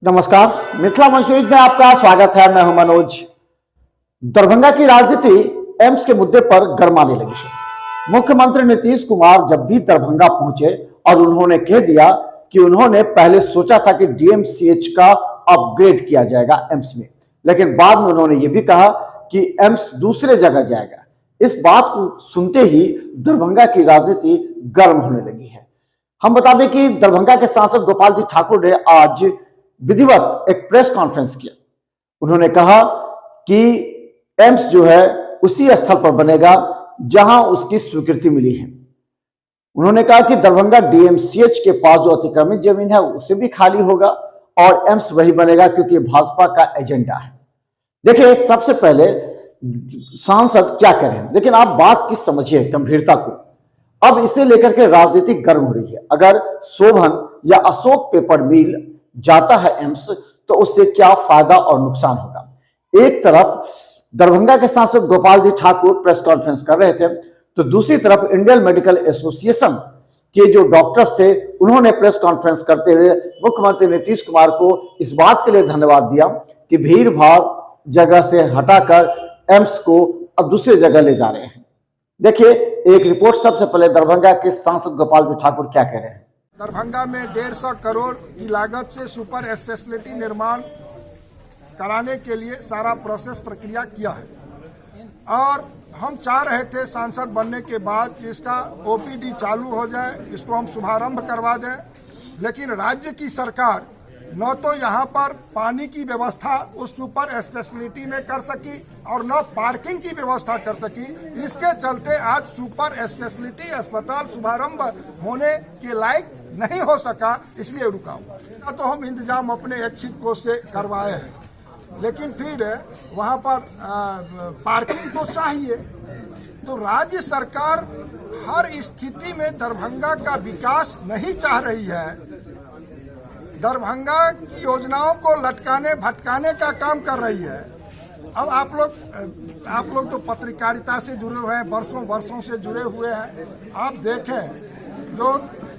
नमस्कार, मिथिला मंच न्यूज में आपका स्वागत है। मैं हूं मनोज। दरभंगा की राजनीति एम्स के मुद्दे पर गरमाने लगी है। मुख्यमंत्री नीतीश कुमार जब भी दरभंगा पहुंचे और उन्होंने कह दिया कि उन्होंने पहले सोचा था कि डीएमसीएच का अपग्रेड किया जाएगा एम्स में, लेकिन बाद में उन्होंने ये भी कहा कि एम्स दूसरे जगह जाएगा। इस बात को सुनते ही दरभंगा की राजनीति गर्म होने लगी है। हम बता दें कि दरभंगा के सांसद गोपाल जी ठाकुर ने आज विधिवत एक प्रेस कॉन्फ्रेंस किया। उन्होंने कहा कि एम्स जो है उसी स्थल पर बनेगा जहां उसकी स्वीकृति मिली है। उन्होंने कहा कि दरभंगा डीएमसीएच के पास जो अतिक्रमित जमीन है उसे भी खाली होगा और एम्स वही बनेगा, क्योंकि भाजपा का एजेंडा है। देखिए, सबसे पहले सांसद क्या करें, लेकिन आप बात की समझिए गंभीरता को। अब इसे लेकर के राजनीति गर्म हो रही है। अगर शोभन या अशोक पेपर मिल जाता है एम्स, तो उससे क्या फायदा और नुकसान होगा। एक तरफ दरभंगा के सांसद गोपाल जी ठाकुर प्रेस कॉन्फ्रेंस कर रहे थे, तो दूसरी तरफ इंडियन मेडिकल एसोसिएशन के जो डॉक्टर्स थे उन्होंने प्रेस कॉन्फ्रेंस करते हुए मुख्यमंत्री नीतीश कुमार को इस बात के लिए धन्यवाद दिया कि भीड़ भाड़ जगह से हटाकर एम्स को अब दूसरी जगह ले जा रहे हैं। देखिए एक रिपोर्ट। सबसे पहले दरभंगा के सांसद गोपाल जी ठाकुर क्या कह रहे हैं। दरभंगा में 150 करोड़ की लागत से सुपर स्पेशलिटी निर्माण कराने के लिए सारा प्रोसेस प्रक्रिया किया है और हम चाह रहे थे सांसद बनने के बाद कि इसका ओपीडी चालू हो जाए, इसको हम शुभारंभ करवा दें। लेकिन राज्य की सरकार न तो यहाँ पर पानी की व्यवस्था उस सुपर स्पेशलिटी में कर सकी और न पार्किंग की व्यवस्था कर सकी। इसके चलते आज सुपर स्पेशलिटी अस्पताल शुभारंभ होने के लायक नहीं हो सका, इसलिए रुका हुआ। तो हम इंतजाम अपने इच्छित कोष से करवाए हैं, लेकिन फिर वहाँ पर पार्किंग तो चाहिए। तो राज्य सरकार हर स्थिति में दरभंगा का विकास नहीं चाह रही है। दरभंगा की योजनाओं को लटकाने भटकाने का काम कर रही है। अब आप लोग तो पत्रकारिता से जुड़े हुए हैं, वर्षों से जुड़े हुए हैं। आप देखें जो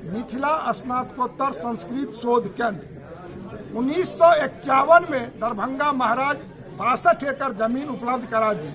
मिथिला स्नातकोत्तर संस्कृत शोध केंद्र 1951 में दरभंगा महाराज 62 एकड़ जमीन उपलब्ध करा दी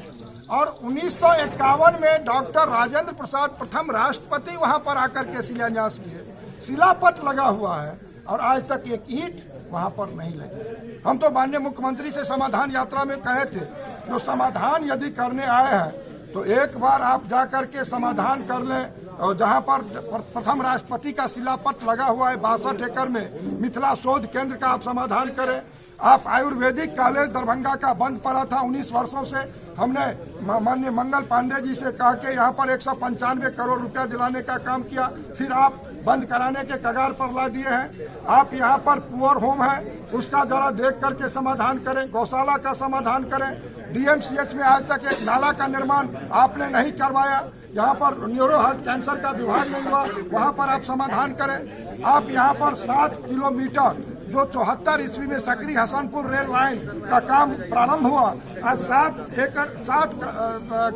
और 1951 में डॉक्टर राजेंद्र प्रसाद प्रथम राष्ट्रपति वहां पर आकर के शिलान्यास किए। शिलापट लगा हुआ है और आज तक एक ईंट वहां पर नहीं लगी। हम तो माननीय मुख्यमंत्री से समाधान यात्रा में कहे थे, जो समाधान यदि करने आए हैं तो एक बार आप जाकर के समाधान कर लें। और जहां पर प्रथम राष्ट्रपति का शिलापट लगा हुआ है 62 एकड़ में मिथिला शोध केंद्र का आप समाधान करें। आप आयुर्वेदिक कॉलेज दरभंगा का बंद पड़ा था 19 वर्षों से। हमने माननीय मंगल पांडे जी से कहा कि यहाँ पर 195 करोड़ रुपया दिलाने का काम किया, फिर आप बंद कराने के कगार पर ला दिए हैं। आप यहाँ पर पुअर होम है उसका जरा देख करके समाधान करें, गौशाला का समाधान करें। डीएमसीएच में आज तक एक नाला का निर्माण आपने नहीं करवाया। यहाँ पर न्यूरो हार्ट कैंसर का विभाग नहीं हुआ, वहाँ पर आप समाधान करें। आप यहाँ पर 7 किलोमीटर जो 74 ईस्वी में सकरी हसनपुर रेल लाइन का काम प्रारंभ हुआ, आज 7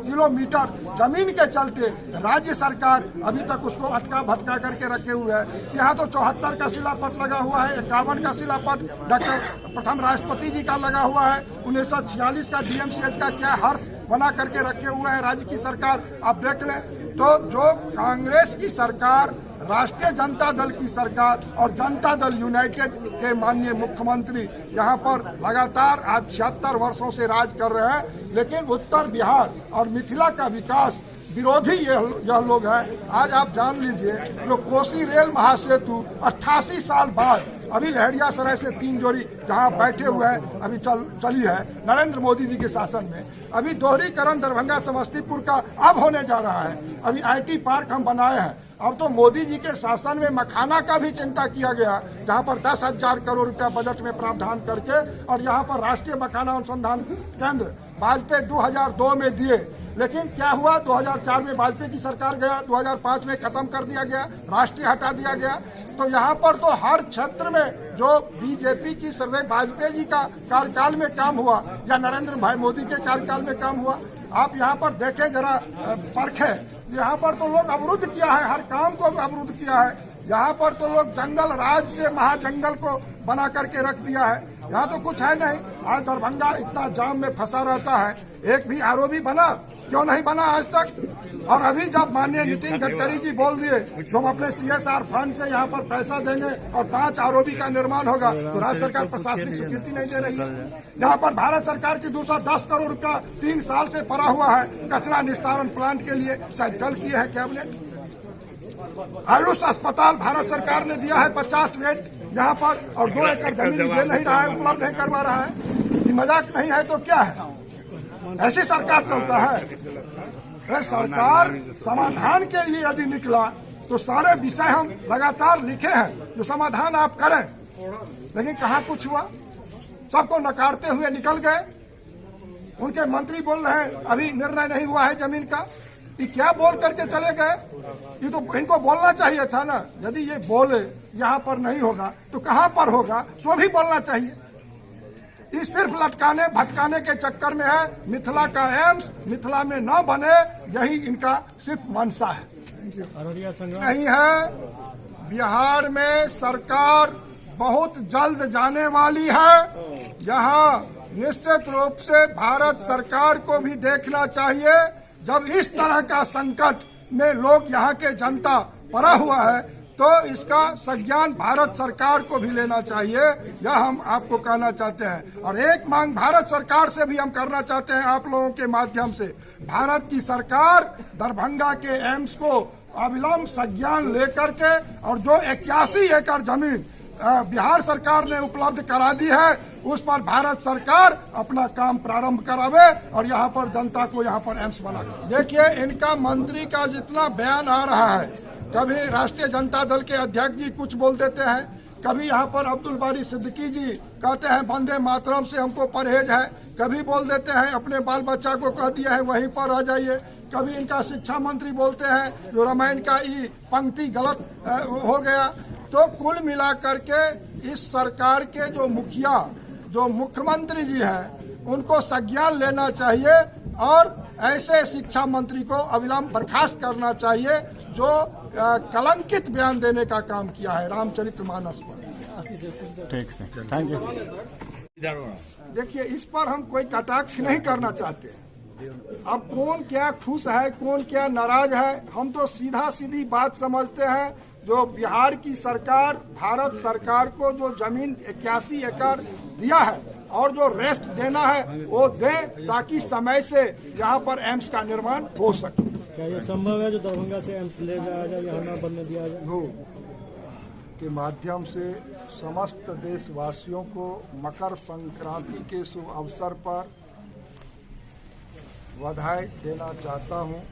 किलोमीटर जमीन के चलते राज्य सरकार अभी तक उसको अटका भटका करके रखे हुए है। यहाँ तो 74 का शिलापट लगा हुआ है, 51 का शिलापट डॉक्टर प्रथम राष्ट्रपति जी का लगा हुआ है, 1946 का डीएमसीएच का क्या हर्ष बना करके रखे हुए हैं राज्य की सरकार। आप देख लें तो जो कांग्रेस की सरकार, राष्ट्रीय जनता दल की सरकार और जनता दल यूनाइटेड के माननीय मुख्यमंत्री यहाँ पर लगातार आज 76 वर्षों से राज कर रहे हैं, लेकिन उत्तर बिहार और मिथिला का विकास विरोधी यह लोग हैं। आज आप जान लीजिए जो कोसी रेल महासेतु 88 साल बाद अभी लहरियासराय से 3 जोड़ी जहां बैठे हुए हैं अभी चली है नरेंद्र मोदी जी के शासन में। अभी दोहरीकरण दरभंगा समस्तीपुर का अब होने जा रहा है। अभी आईटी पार्क हम बनाए हैं। अब तो मोदी जी के शासन में मखाना का भी चिंता किया गया, जहां पर 10,000 करोड़ रुपया बजट में प्रावधान करके, और यहाँ पर राष्ट्रीय मखाना अनुसंधान केंद्र वाजपेयी 2002 में दिए। लेकिन क्या हुआ, 2004 में वाजपेयी की सरकार गया, 2005 में खत्म कर दिया गया, राष्ट्रीय हटा दिया गया। तो यहाँ पर तो हर क्षेत्र में जो बीजेपी की सरकार वाजपेयी जी का कार्यकाल में काम हुआ या नरेंद्र भाई मोदी के कार्यकाल में काम हुआ। आप यहाँ पर देखें जरा परखें, यहाँ पर तो लोग अवरुद्ध किया है, हर काम को अवरुद्ध किया है। यहाँ पर तो लोग जंगल राज से महाजंगल को बना करके रख दिया है। यहाँ तो कुछ है नहीं। आज दरभंगा इतना जाम में फंसा रहता है, एक भी आरओबी बना? क्यों नहीं बना आज तक? और अभी जब माननीय नितिन गडकरी जी बोल दिए जो हम अपने CSR फंड से यहाँ पर पैसा देंगे और 5 आरओबी का निर्माण होगा, तो राज्य सरकार प्रशासनिक स्वीकृति नहीं दे रही है। यहाँ पर भारत सरकार की 210 करोड़ रुपया 3 साल से पड़ा हुआ है कचरा निस्तारण प्लांट के लिए, शायद कल किए है कैबिनेट। आयुष अस्पताल भारत सरकार ने दिया है 50 बेड यहाँ पर, और 2 एकड़ जमीन दे नहीं रहा है, उपलब्ध नहीं करवा रहा है। ये मजाक नहीं है तो क्या है? ऐसी सरकार चलता है? सरकार समाधान के लिए यदि निकला तो सारे विषय हम लगातार लिखे हैं जो समाधान आप करें, लेकिन कहाँ कुछ हुआ? सबको नकारते हुए निकल गए। उनके मंत्री बोल रहे हैं अभी निर्णय नहीं हुआ है जमीन का। ये क्या बोल करके चले गए? ये तो इनको बोलना चाहिए था ना। यदि ये बोले यहाँ पर नहीं होगा तो कहाँ पर होगा, सो भी बोलना चाहिए। ये सिर्फ लटकाने भटकाने के चक्कर में है। मिथिला का एम्स मिथिला में न बने, यही इनका सिर्फ मंशा है, नहीं है। बिहार में सरकार बहुत जल्द जाने वाली है। यहाँ निश्चित रूप से भारत सरकार को भी देखना चाहिए। जब इस तरह का संकट में लोग यहाँ के जनता पड़ा हुआ है तो इसका संज्ञान भारत सरकार को भी लेना चाहिए, यह हम आपको कहना चाहते हैं। और एक मांग भारत सरकार से भी हम करना चाहते हैं आप लोगों के माध्यम से। भारत की सरकार दरभंगा के एम्स को अविलंब संज्ञान लेकर के, और जो 81 एकड़ जमीन बिहार सरकार ने उपलब्ध करा दी है, उस पर भारत सरकार अपना काम प्रारंभ करावे और यहाँ पर जनता को यहाँ पर एम्स बना। देखिए, इनका मंत्री का जितना बयान आ रहा है, कभी राष्ट्रीय जनता दल के अध्यक्ष जी कुछ बोल देते हैं, कभी यहाँ पर अब्दुल बारी सिद्दीकी जी कहते हैं वंदे मातरम से हमको परहेज है, कभी बोल देते हैं अपने बाल बच्चा को कह दिया है वहीं पर रह जाइए, कभी इनका शिक्षा मंत्री बोलते हैं जो रामायण का ये पंक्ति गलत हो गया। तो कुल मिलाकर के इस सरकार के जो मुखिया, जो मुख्यमंत्री जी हैं, उनको संज्ञान लेना चाहिए और ऐसे शिक्षा मंत्री को अविलंब बर्खास्त करना चाहिए जो कलंकित बयान देने का काम किया है रामचरितमानस पर। ठीक से, थैंक यू। देखिए, इस पर हम कोई कटाक्ष नहीं करना चाहते। अब कौन क्या खुश है, कौन क्या नाराज है, हम तो सीधा सीधी बात समझते हैं। जो बिहार की सरकार भारत सरकार को जो जमीन 81 एकड़ दिया है और जो रेस्ट देना है वो दे, ताकि समय से यहाँ पर एम्स का निर्माण हो सके। क्या ये संभव है जो दरभंगा से एम्स ले जाया जाए, यहाँ न बनने दिया जाए? के माध्यम से समस्त देशवासियों को मकर संक्रांति के शुभ अवसर पर बधाई देना चाहता हूँ।